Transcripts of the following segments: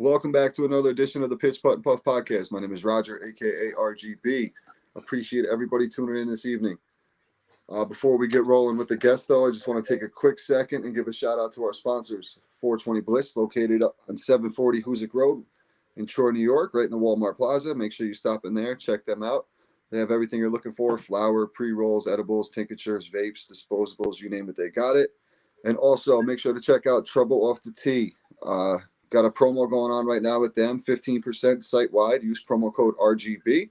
Welcome back to another edition of the Pitch Putt and Puff podcast. My name is Roger, aka RGB. Appreciate everybody tuning in this evening. Before we get rolling with the guest, though, I just want to take a quick second and give a shout out to our sponsors, 420 Bliss, located on 740 Hoosick Road in Troy, New York, right in the Walmart Plaza. Make sure you stop in there, check them out. They have everything you're looking for: flour, pre-rolls, edibles, tinctures, vapes, disposables, you name it, they got it. And also make sure to check out Trouble Off the Tee. Got a promo going on right now with them, 15% site-wide. Use promo code RGB.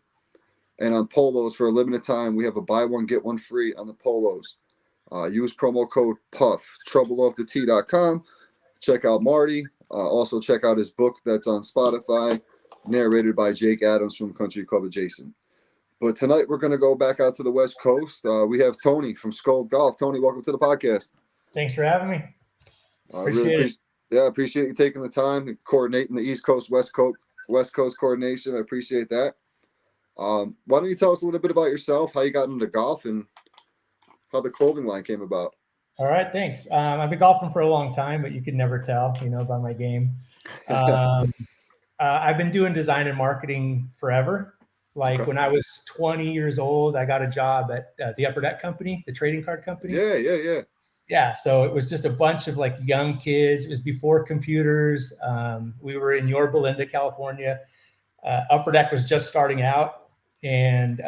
And on polos, for a limited time, we have a buy one, get one free on the polos. Use promo code PUFF, TroubleOffTheTee.com. Check out Marty. Also check out his book that's on Spotify, narrated by Jake Adams from Country Club Adjacent. But tonight we're going to go back out to the West Coast. We have Tony from Skuld Golf. Tony, welcome to the podcast. Thanks for having me. Appreciate it. Yeah, I appreciate you taking the time and coordinating the East Coast, West Coast coordination. I appreciate that. Why don't you tell us a little bit about yourself, how you got into golf, and how the clothing line came about? All right, thanks. I've been golfing for a long time, but you can never tell, by my game. I've been doing design and marketing forever. When I was 20 years old, I got a job at the Upper Deck Company, the trading card company. Yeah, so it was just a bunch of young kids. It was before computers. We were in Yorba Linda, California. Upper Deck was just starting out and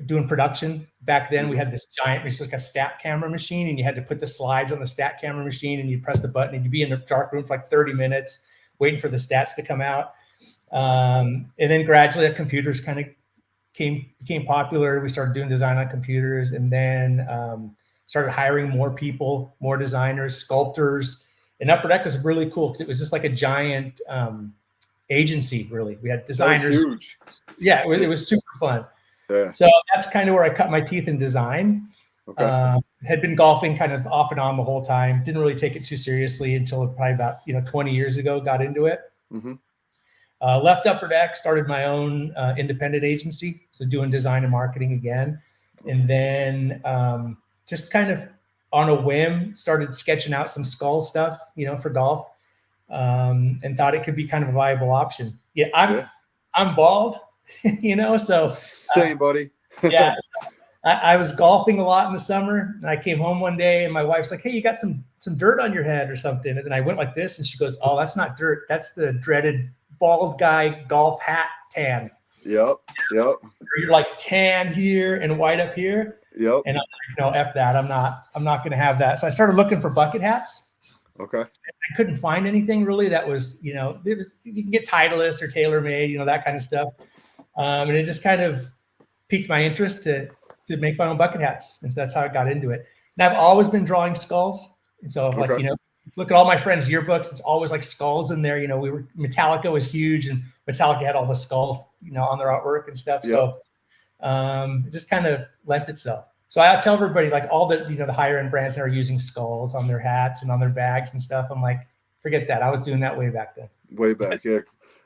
doing production. Back then, we had this giant, it was like a stat camera machine, and you had to put the slides on the stat camera machine, and you press the button, and you'd be in the dark room for 30 minutes waiting for the stats to come out. And then gradually, the computers kind of became popular. We started doing design on computers, and then started hiring more people, more designers, sculptors. And Upper Deck was really cool because it was just like a giant agency, really. We had designers. That was huge. Yeah, it was super fun. Yeah. So that's kind of where I cut my teeth in design. Okay. Had been golfing kind of off and on the whole time. Didn't really take it too seriously until probably about 20 years ago, got into it. Mm-hmm. Left Upper Deck, started my own independent agency, so doing design and marketing again. And then just kind of on a whim, started sketching out some skull stuff, for golf, and thought it could be kind of a viable option. Yeah, I'm bald, so same, buddy. Yeah, so I was golfing a lot in the summer, and I came home one day, and my wife's like, "Hey, you got some dirt on your head or something?" And then I went like this, and she goes, "Oh, that's not dirt. That's the dreaded bald guy golf hat tan." Yep. You're like tan here and white up here. Yep. And I'm like, no, F that. I'm not going to have that. So I started looking for bucket hats. Okay. I couldn't find anything really that was, you can get Titleist or TaylorMade, that kind of stuff. And it just kind of piqued my interest to make my own bucket hats. And so that's how I got into it. And I've always been drawing skulls. And so look at all my friends' yearbooks. It's always like skulls in there. Metallica was huge, and Metallica had all the skulls, on their artwork and stuff. Yep. So it just kind of lent itself. So I tell everybody, all the, the higher end brands that are using skulls on their hats and on their bags and stuff. I'm like, forget that. I was doing that way back then. Way back, yeah.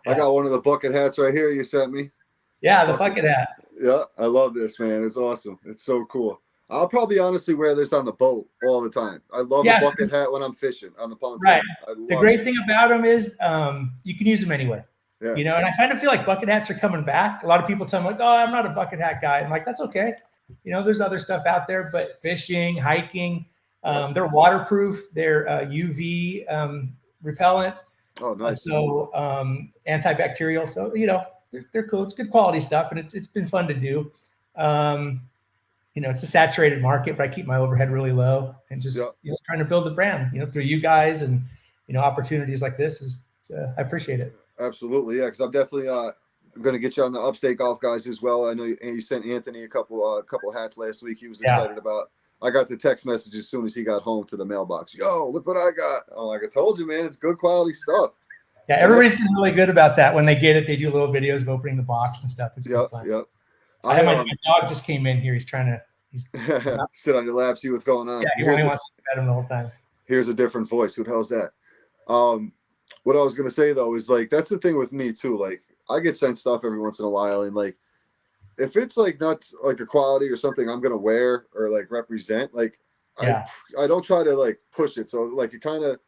I got one of the bucket hats right here you sent me. Yeah, the bucket hat. Yeah, I love this, man. It's awesome. It's so cool. I'll probably honestly wear this on the boat all the time. I love a bucket hat when I'm fishing on the pontoon. Right. The great thing about them is you can use them anywhere. Yeah. And I kind of feel like bucket hats are coming back. A lot of people tell me oh, I'm not a bucket hat guy. I'm like, that's okay. There's other stuff out there, but fishing, hiking, they're waterproof. They're UV repellent. Oh, nice. So antibacterial. So, they're cool. It's good quality stuff, and it's been fun to do. It's a saturated market, but I keep my overhead really low and just trying to build the brand, through you guys and, opportunities like this I appreciate it. Absolutely. Yeah. Cause I'm definitely going to get you on the Upstate Golf guys as well. I know you sent Anthony a couple of hats last week. He was excited about. I got the text message as soon as he got home to the mailbox. Yo, look what I got. Oh, like I told you, man, it's good quality stuff. Yeah, everybody's been really good about that. When they get it, they do little videos of opening the box and stuff. It's fun. Yep. I have my dog just came in here. He's trying to sit on your lap, see what's going on. Yeah, he only wants to pet him the whole time. Here's a different voice. Who the hell's that? What I was gonna say though is that's the thing with me too. I get sent stuff every once in a while, and if it's not a quality or something I'm gonna wear or represent, I don't try to push it. So it kind of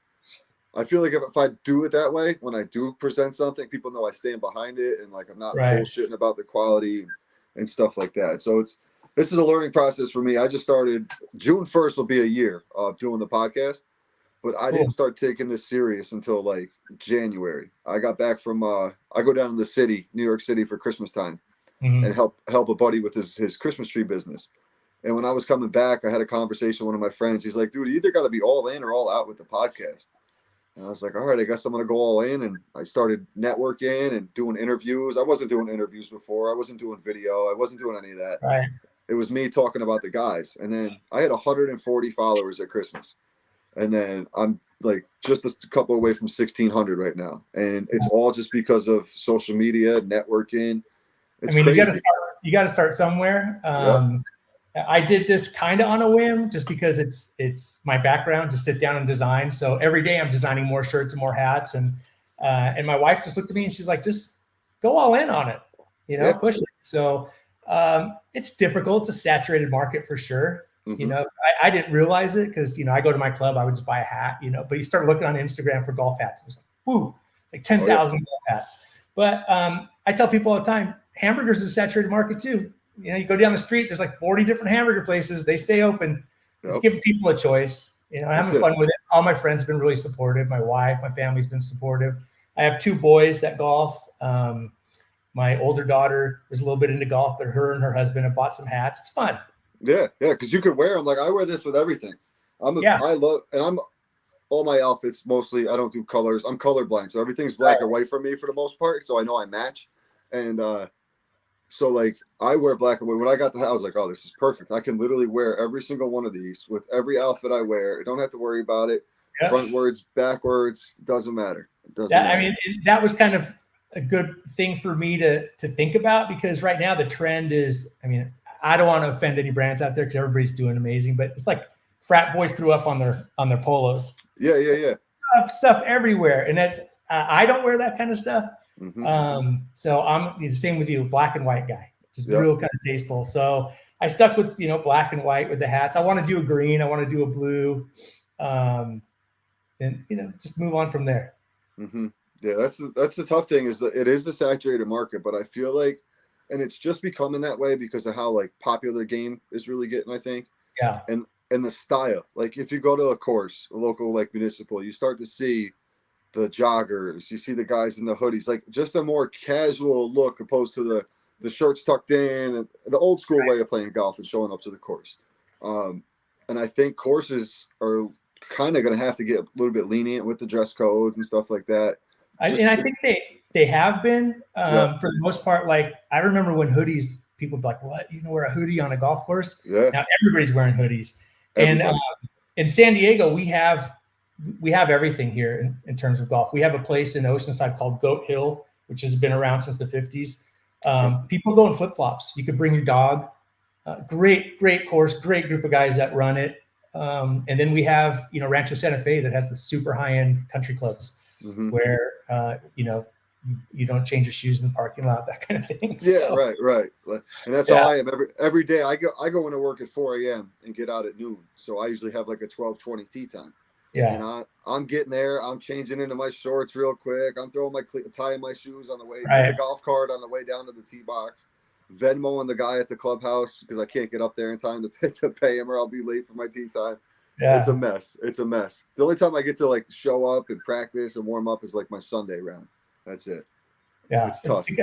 I feel like if I do it that way, when I do present something, people know I stand behind it and like I'm not bullshitting about the quality and stuff like that. So this is a learning process for me. I just started June 1st will be a year of doing the podcast, but I didn't start taking this serious until like January. I got back from I go down to the city, New York City, for Christmas time and help a buddy with his Christmas tree business. And when I was coming back, I had a conversation with one of my friends. He's like, dude, you either got to be all in or all out with the podcast. And I was like, all right, I guess I'm going to go all in. And I started networking and doing interviews. I wasn't doing interviews before. I wasn't doing video. I wasn't doing any of that. Right. It was me talking about the guys. And then I had 140 followers at Christmas. And then I'm like just a couple away from 1,600 right now. And it's all just because of social media, networking. It's crazy. You got to start somewhere. I did this kind of on a whim just because it's my background to sit down and design. So every day I'm designing more shirts and more hats. And my wife just looked at me and she's like, just go all in on it, push it. So it's difficult. It's a saturated market for sure. I didn't realize it because, I go to my club, I would just buy a hat, but you start looking on Instagram for golf hats. It's like, whoo, it's like 10,000 golf hats. But I tell people all the time, hamburgers is a saturated market too. You go down the street, there's like 40 different hamburger places. They stay open. Just giving people a choice. Having fun with it. All my friends have been really supportive. My wife, my family's been supportive. I have 2 boys that golf. My older daughter is a little bit into golf, but her and her husband have bought some hats. It's fun. Yeah, because you could wear them. Like I wear this with everything. I love, and I'm all my outfits mostly. I don't do colors. I'm colorblind, so everything's black or white for me for the most part. So I know I match, and so like I wear black and white. When I got the hat, I was like, oh, this is perfect. I can literally wear every single one of these with every outfit I wear. I don't have to worry about it. Yep. Frontwards, backwards, doesn't matter. It doesn't matter. I mean, that was kind of a good thing for me to think about because right now the trend is, I don't want to offend any brands out there because everybody's doing amazing, but it's like frat boys threw up on their polos. Yeah. Stuff everywhere. And that's, I don't wear that kind of stuff. So I'm the same with you, black and white guy, just real kind of tasteful. So I stuck with, black and white with the hats. I want to do a green. I want to do a blue. And just move on from there. Yeah. That's the tough thing is that it is the saturated market, but I feel like, and it's just becoming that way because of how like popular the game is really getting, I think. Yeah. And the style, like if you go to a course, a local, like municipal, you start to see the joggers, you see the guys in the hoodies, like just a more casual look opposed to the shirts tucked in and the old school way of playing golf and showing up to the course. And I think courses are kind of going to have to get a little bit lenient with the dress codes and stuff like that. I think they have been for the most part. Like I remember when hoodies, people would be like, what, wear a hoodie on a golf course? Yeah. Now everybody's wearing hoodies. Everybody. And in San Diego, we have everything here in terms of golf. We have a place in Oceanside called Goat Hill, which has been around since the 50s. People go in flip-flops. You could bring your dog. Great course, great group of guys that run it. And then we have, Rancho Santa Fe that has the super high-end country clubs where, you don't change your shoes in the parking lot, that kind of thing. Yeah, so. Right. And that's how I am. Every day I go into work at 4 a.m. and get out at noon. So I usually have like a 12:20 tee time. Yeah. And I'm getting there. I'm changing into my shorts real quick. I'm throwing my tying my shoes on the way, the golf cart on the way down to the tee box. Venmoing the guy at the clubhouse because I can't get up there in time to pay him or I'll be late for my tee time. Yeah. It's a mess. The only time I get to like show up and practice and warm up is like my Sunday round. That's it. Yeah, it's tough. You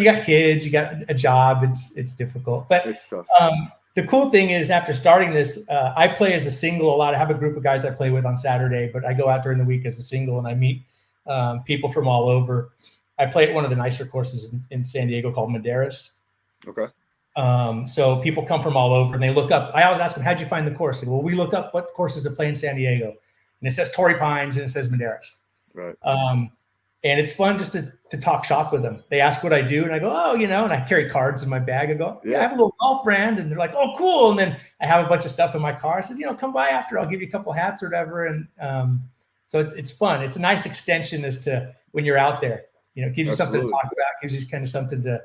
got kids, you got a job. It's difficult, but it's tough. The cool thing is after starting this, I play as a single a lot. I have a group of guys I play with on Saturday, but I go out during the week as a single and I meet people from all over. I play at one of the nicer courses in San Diego called Maderas. Okay. So people come from all over and they look up. I always ask them, how'd you find the course? Well, we look up what courses to play in San Diego, and it says Torrey Pines and it says Maderas. Right. And it's fun just to talk shop with them. They ask what I do, and I go, oh, and I carry cards in my bag. I go, I have a little golf brand, and they're like, oh, cool. And then I have a bunch of stuff in my car. I said, come by after. I'll give you a couple hats or whatever. And so it's fun. It's a nice extension as to when you're out there. Gives you something to talk about. Gives you kind of something to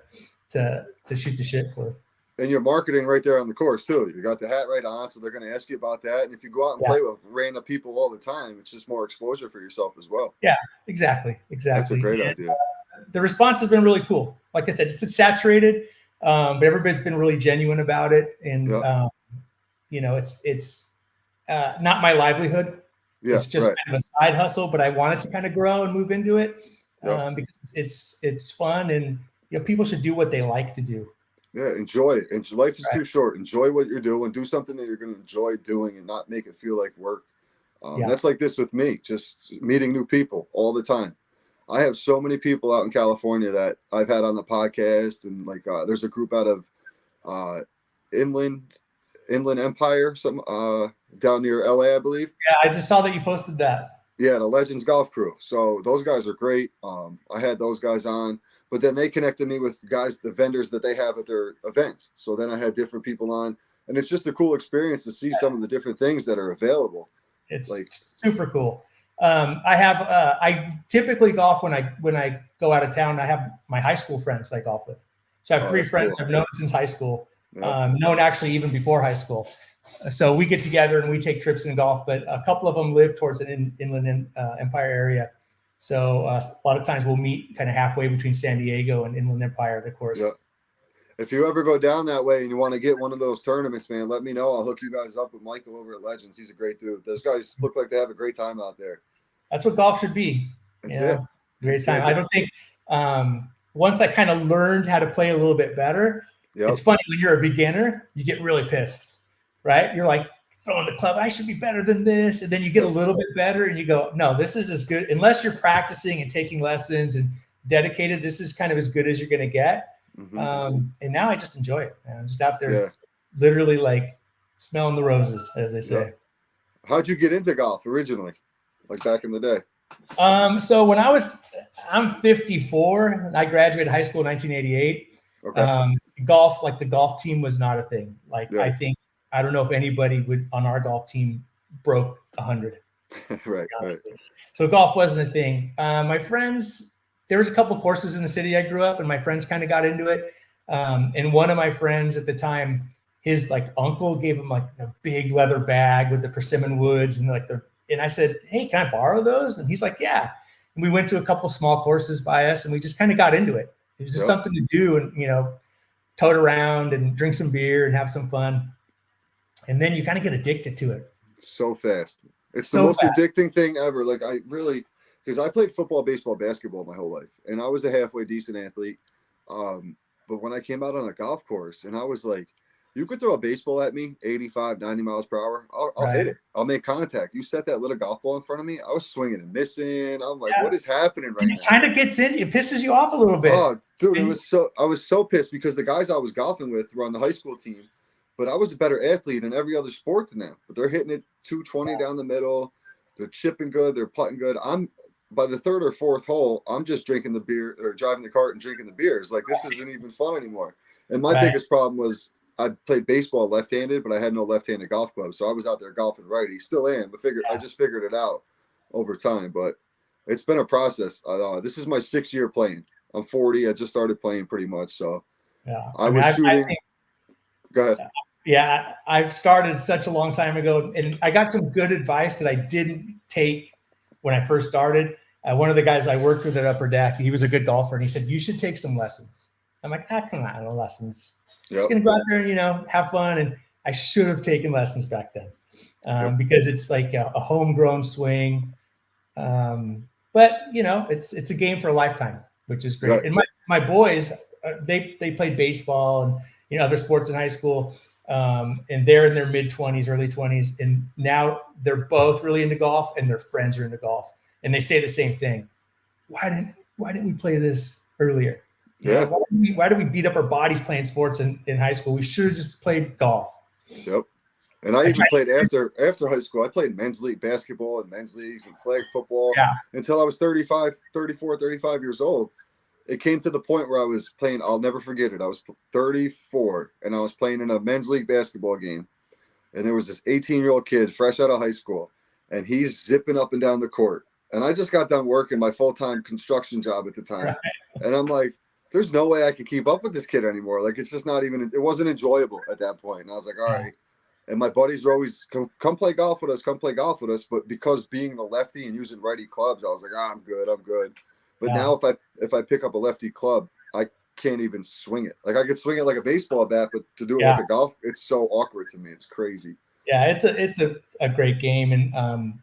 shoot the shit for. And you're marketing right there on the course too. You got the hat right on, so they're going to ask you about that. And if you go out and play with random people all the time, it's just more exposure for yourself as well. Yeah, exactly. That's a great idea. The response has been really cool. Like I said, it's saturated, but everybody's been really genuine about it. And you know, it's not my livelihood. Yeah, it's just kind of a side hustle, but I wanted to kind of grow and move into it because it's fun, and you know, people should do what they like to do. Yeah, enjoy it. And life is too short. Enjoy what you're doing. Do something that you're going to enjoy doing and not make it feel like work. That's like this with me, just meeting new people all the time. I have so many people out in California that I've had on the podcast, and like there's a group out of Inland Empire, some down near LA, I believe. Yeah, I just saw that you posted that. Yeah, the Legends Golf Crew. So those guys are great. I had those guys on. But then they connected me with guys, the vendors that they have at their events. So then I had different people on, and it's just a cool experience to see some of the different things that are available. It's like super cool. I typically golf when I go out of town. I have my high school friends I golf with. So I have 3 friends I've known since high school, known actually even before high school. So we get together and we take trips in golf, but a couple of them live towards an Inland Empire area. So a lot of times we'll meet kind of halfway between San Diego and Inland Empire, of course. Yeah. If you ever go down that way and you want to get one of those tournaments, man, let me know. I'll hook you guys up with Michael over at Legends. He's a great dude. Those guys look like they have a great time out there. That's what golf should be. That's it. Great time. I don't think once I kind of learned how to play a little bit better, it's funny when you're a beginner, you get really pissed, right? You're like, throwing the club, I should be better than this. And then you get a little bit better and you go, no, this is as good. Unless you're practicing and taking lessons and dedicated, this is kind of as good as you're going to get. And now I just enjoy it. Man. I'm just out there literally like smelling the roses, as they say. How'd you get into golf originally? Like back in the day? So when I'm 54 and I graduated high school in 1988. Okay. Golf, like the golf team was not a thing. Like I don't know if anybody on our golf team broke 100. right. So golf wasn't a thing. My friends, there was a couple courses in the city I grew up, and my friends kind of got into it. And one of my friends at the time, his like uncle gave him like a big leather bag with the persimmon woods and and I said, hey, can I borrow those? And he's like, yeah. And we went to a couple small courses by us, and we just kind of got into it. It was just something to do, and tote around and drink some beer and have some fun. And then you kind of get addicted to it. So fast. It's the most addicting thing ever. Like because I played football, baseball, basketball my whole life. And I was a halfway decent athlete. But when I came out on a golf course and I was like, you could throw a baseball at me, 85, 90 miles per hour. I'll hit it. I'll make contact. You set that little golf ball in front of me. I was swinging and missing. I'm like, what is happening right now? It kind of gets in. It pisses you off a little bit. Oh, dude, I was so pissed because the guys I was golfing with were on the high school team. But I was a better athlete in every other sport than them. But they're hitting it 220 down the middle. They're chipping good. They're putting good. I'm by the 3rd or 4th hole, I'm just drinking the beer or driving the cart and drinking the beers. Like this isn't even fun anymore. And my biggest problem was I played baseball left-handed, but I had no left-handed golf clubs. So I was out there golfing righty. Still am, but I just figured it out over time. But it's been a process. This is my 6th year playing. I'm 40. I just started playing pretty much. So I was shooting. Go ahead. Yeah, I've started such a long time ago, and I got some good advice that I didn't take when I first started. One of the guys I worked with at Upper Deck, he was a good golfer, and he said, you should take some lessons. I'm like, come on, no lessons. Just going to go out there and, have fun. And I should have taken lessons back then because it's like a homegrown swing. But, it's a game for a lifetime, which is great. Right. And my boys, they played baseball and, other sports in high school. And they're in their mid-20s, early 20s. And now they're both really into golf and their friends are into golf. And they say the same thing. Why didn't we play this earlier? Yeah. Why do we beat up our bodies playing sports in high school? We should have just played golf. Yep. And I even played after high school. I played men's league basketball and men's leagues and flag football until I was 34, 35 years old. It came to the point where I was playing, I'll never forget it. I was 34 and I was playing in a men's league basketball game. And there was this 18-year-old kid fresh out of high school and he's zipping up and down the court. And I just got done working my full-time construction job at the time. Right. And I'm like, there's no way I could keep up with this kid anymore. Like, it's just not even, it wasn't enjoyable at that point. And I was like, all right. And my buddies were always, come play golf with us, come play golf with us. But because being the lefty and using righty clubs, I was like, I'm good. But now if I pick up a lefty club, I can't even swing it. Like, I could swing it like a baseball bat, but to do it like a golf, it's so awkward to me. It's crazy. Yeah, it's a great game. And,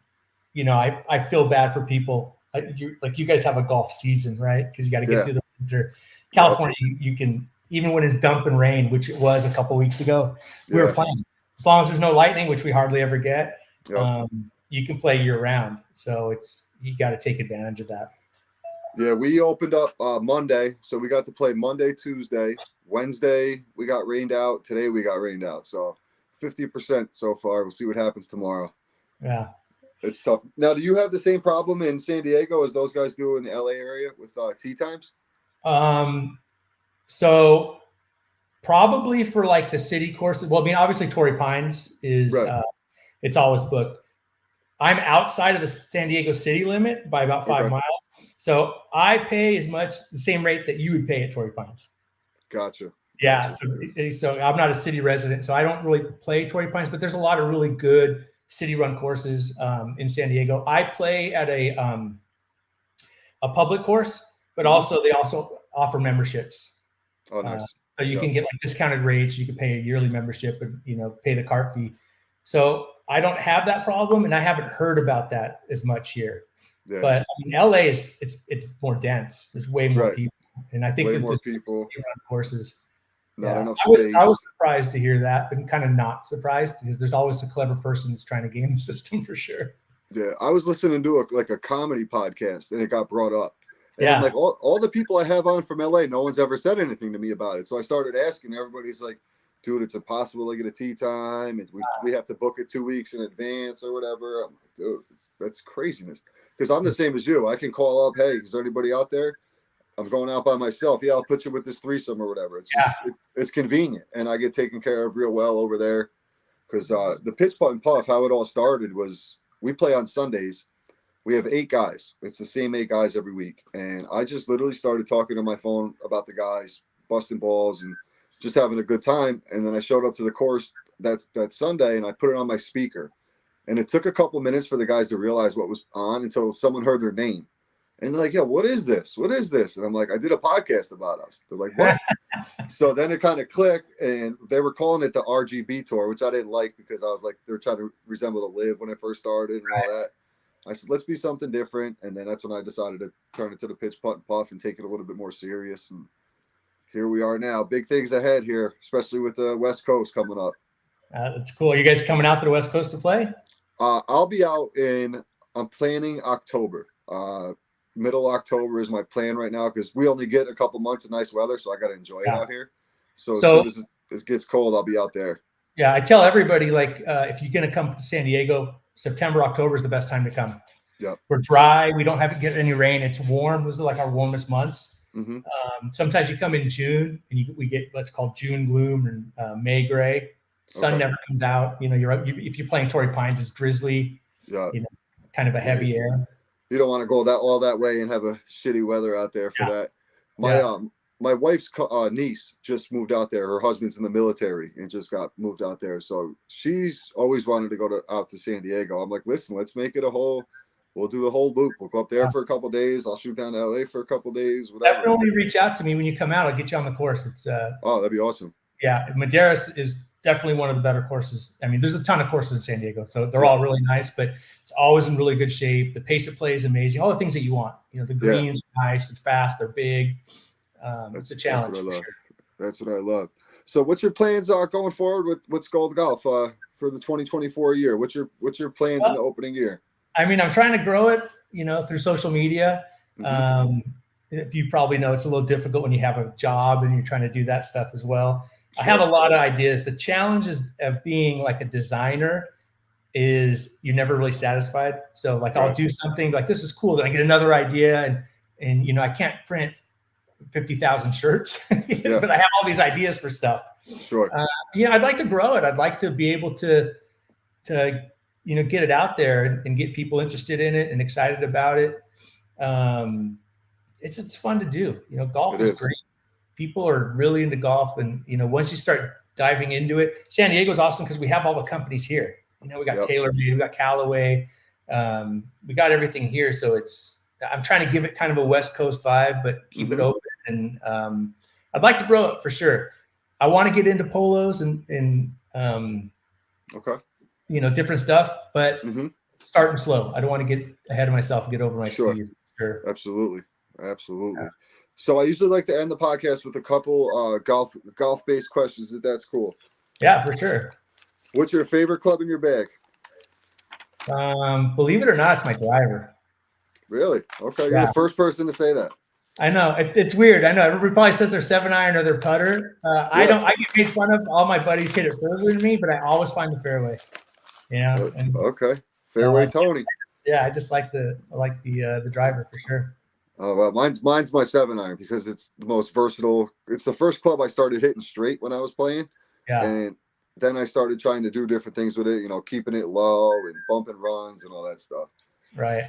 you know, I feel bad for people. You guys have a golf season, right? Because you got to get through the winter. California, you can, even when it's dumping rain, which it was a couple weeks ago, we were playing. As long as there's no lightning, which we hardly ever get, you can play year round. So you got to take advantage of that. Yeah, we opened up Monday, so we got to play Monday, Tuesday, Wednesday. We got rained out. Today we got rained out. So 50% so far. We'll see what happens tomorrow. Yeah, it's tough. Now, do you have the same problem in San Diego as those guys do in the LA area with tee times? So probably for like the city courses. Well, I mean, obviously Torrey Pines is it's always booked. I'm outside of the San Diego city limit by about 5 miles. So I pay the same rate that you would pay at Torrey Pines. Gotcha. Yeah. So I'm not a city resident, so I don't really play Torrey Pines, but there's a lot of really good city run courses in San Diego. I play at a public course, but they also offer memberships. Oh, nice. So you can get like discounted rates. You can pay a yearly membership and, you know, pay the cart fee. So I don't have that problem, and I haven't heard about that as much here. Yeah. But I mean, LA it's more dense. There's way more people, and I think way more people courses. Not enough space. I was surprised to hear that, but kind of not surprised because there's always a clever person who's trying to game the system for sure. Yeah, I was listening to a comedy podcast, and it got brought up. And I'm like, all the people I have on from LA, no one's ever said anything to me about it. So I started asking. Everybody's like, dude, it's impossible to get a tee time. We have to book it 2 weeks in advance or whatever. I'm like, dude, that's craziness. Because I'm the same as you. I can call up, hey, is there anybody out there? I'm going out by myself. Yeah, I'll put you with this threesome or whatever. It's just, it's convenient. And I get taken care of real well over there. Because the Pitch Putt and Puff, how it all started was we play on Sundays. We have 8 guys. It's the same 8 guys every week. And I just literally started talking to my phone about the guys, busting balls and just having a good time. And then I showed up to the course that Sunday, and I put it on my speaker. And it took a couple minutes for the guys to realize what was on until someone heard their name. And they're like, yeah, what is this? What is this? And I'm like, I did a podcast about us. They're like, what? So then it kind of clicked, and they were calling it the RGB tour, which I didn't like because I was like, they're trying to resemble the Live when it first started and all that. I said, let's be something different. And then that's when I decided to turn it to the Pitch Putt and Puff and take it a little bit more serious. And here we are now. Big things ahead here, especially with the West Coast coming up. That's cool. Are you guys coming out to the West Coast to play? I'll be out I'm planning October. Middle October is my plan right now because we only get a couple months of nice weather, so I got to enjoy it out here. So as soon as it gets cold, I'll be out there. Yeah, I tell everybody, like, if you're going to come to San Diego, September, October is the best time to come. Yeah, we're dry. We don't have to get any rain. It's warm. Those are like our warmest months. Mm-hmm. Sometimes you come in June and we get what's called June gloom and May gray. Sun never comes out. You know, if you're playing Torrey Pines, it's drizzly. Yeah, you know, kind of a heavy air. You don't want to go all that way and have a shitty weather out there for that. My wife's niece just moved out there. Her husband's in the military and just got moved out there. So she's always wanted to go out to San Diego. I'm like, listen, let's make it we'll do the whole loop. We'll go up there for a couple of days. I'll shoot down to LA for a couple of days. Whatever. Definitely reach out to me when you come out. I'll get you on the course. It's that'd be awesome. Yeah, Madeiras is definitely one of the better courses. I mean, there's a ton of courses in San Diego, so they're all really nice, but it's always in really good shape. The pace of play is amazing. All the things that you want. You know, the greens are nice and fast. They're big. It's a challenge. That's what I love. That's what I love. So what's your plans going forward with Gold Golf for the 2024 year? What's your plans in the opening year? I mean, I'm trying to grow it, you know, through social media. Mm-hmm. You probably know it's a little difficult when you have a job and you're trying to do that stuff as well. Sure. I have a lot of ideas. The challenge of being like a designer is you're never really satisfied. So like I'll do something like, this is cool. Then I get another idea and you know, I can't print 50,000 shirts, but I have all these ideas for stuff. Sure. Yeah, I'd like to grow it. I'd like to be able to you know, get it out there and get people interested in it and excited about it. It's fun to do. You know, golf is great. people are really into golf. And, once you start diving into it, San Diego's awesome because we have all the companies here. We got TaylorMade, we got Callaway, we got everything here. So I'm trying to give it kind of a West Coast vibe, but keep it open. And I'd like to grow it for sure. I want to get into polos and different stuff, but starting slow. I don't want to get ahead of myself and get over my skis. Sure. Absolutely. Yeah. So I usually like to end the podcast with a couple golf-based questions, if that's cool. Yeah, for sure. What's your favorite club in your bag? Believe it or not, it's my driver. Really? Okay. You're the first person to say that. I know. It's weird. I know. Everybody probably says their 7-iron or their putter. I get made fun of. All my buddies hit it further than me, but I always find the fairway. Okay. Fairway Tony. Yeah, I just like the driver for sure. Oh, well, mine's my 7-iron because it's the most versatile. It's the first club I started hitting straight when I was playing. Yeah. And then I started trying to do different things with it, keeping it low and bumping runs and all that stuff. Right.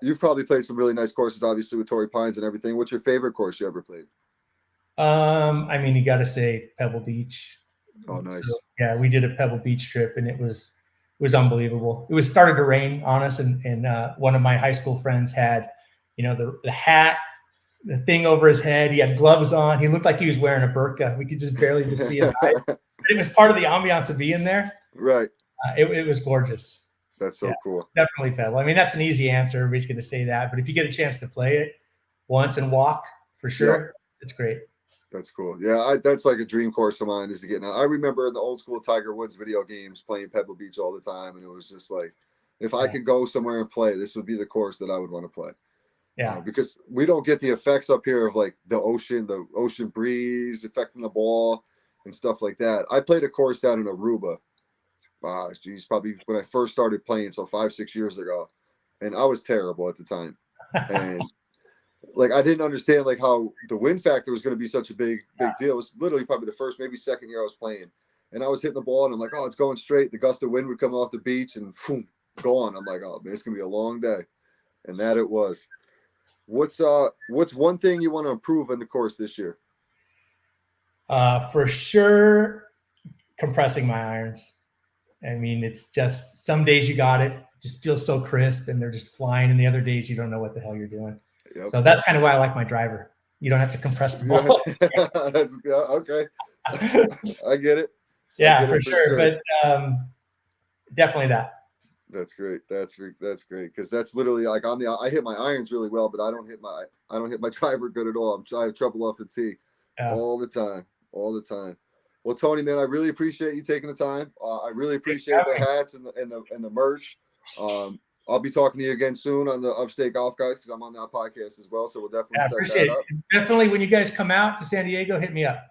You've probably played some really nice courses, obviously, with Torrey Pines and everything. What's your favorite course you ever played? You got to say Pebble Beach. Oh, nice. So, yeah, we did a Pebble Beach trip, and it was unbelievable. It started to rain on us, and one of my high school friends had, the hat, the thing over his head. He had gloves on. He looked like he was wearing a burqa. We could just barely see his eyes. But it was part of the ambiance of being there. Right. It was gorgeous. That's so cool. Definitely Pebble. That's an easy answer. Everybody's going to say that. But if you get a chance to play it once and walk, for sure, it's great. That's cool. Yeah, that's like a dream course of mine is to get now. I remember in the old school Tiger Woods video games playing Pebble Beach all the time. And it was just like, if I could go somewhere and play, this would be the course that I would want to play. Yeah. Because we don't get the effects up here of like the ocean breeze affecting the ball and stuff like that. I played a course down in Aruba. Probably when I first started playing, so 5-6 years ago, and I was terrible at the time, and like I didn't understand like how the wind factor was going to be such a big deal. It was literally probably the first, maybe second year I was playing, and I was hitting the ball, and I'm like, oh, it's going straight. The gust of wind would come off the beach, and boom, gone. I'm like, oh man, it's gonna be a long day, and that it was. What's one thing you want to improve in the course this year? For sure, compressing my irons. It's just some days you got it, just feels so crisp and they're just flying. And the other days you don't know what the hell you're doing. Yep. So that's kind of why I like my driver. You don't have to compress the ball. That's okay. I get it. Yeah, for sure. But definitely that. That's great. That's great. Because that's literally like I hit my irons really well, but I don't hit my driver good at all. I have trouble off the tee all the time. Well, Tony, man, I really appreciate you taking the time. I really appreciate the hats and the merch. I'll be talking to you again soon on the Upstate Golf Guys because I'm on that podcast as well. So we'll definitely set that up. Definitely, when you guys come out to San Diego, hit me up.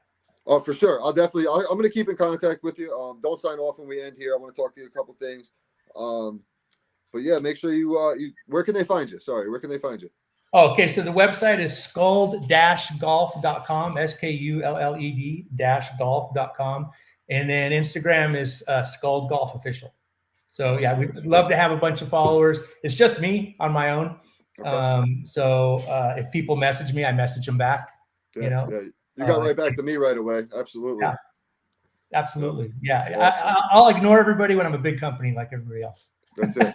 Oh, for sure. I'm going to keep in contact with you. Don't sign off when we end here. I want to talk to you a couple things. But yeah, make sure you where can they find you? Sorry, where can they find you? Oh, okay, so the website is skulled-golf.com, SKULLED-golf.com. And then Instagram is Skulled Golf Official. So yeah, we'd love to have a bunch of followers. It's just me on my own. Okay. So if people message me, I message them back. Yeah, you got right back to me right away. Absolutely. Yeah. Absolutely. Yeah. I'll ignore everybody when I'm a big company like everybody else. That's it.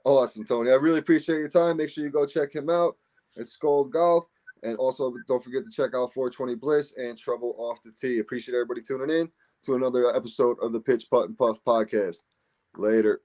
Awesome, Tony. I really appreciate your time. Make sure you go check him out at Skulled Golf. And also, don't forget to check out 420 Bliss and Trouble Off the Tee. Appreciate everybody tuning in to another episode of the Pitch Putt and Puff podcast. Later.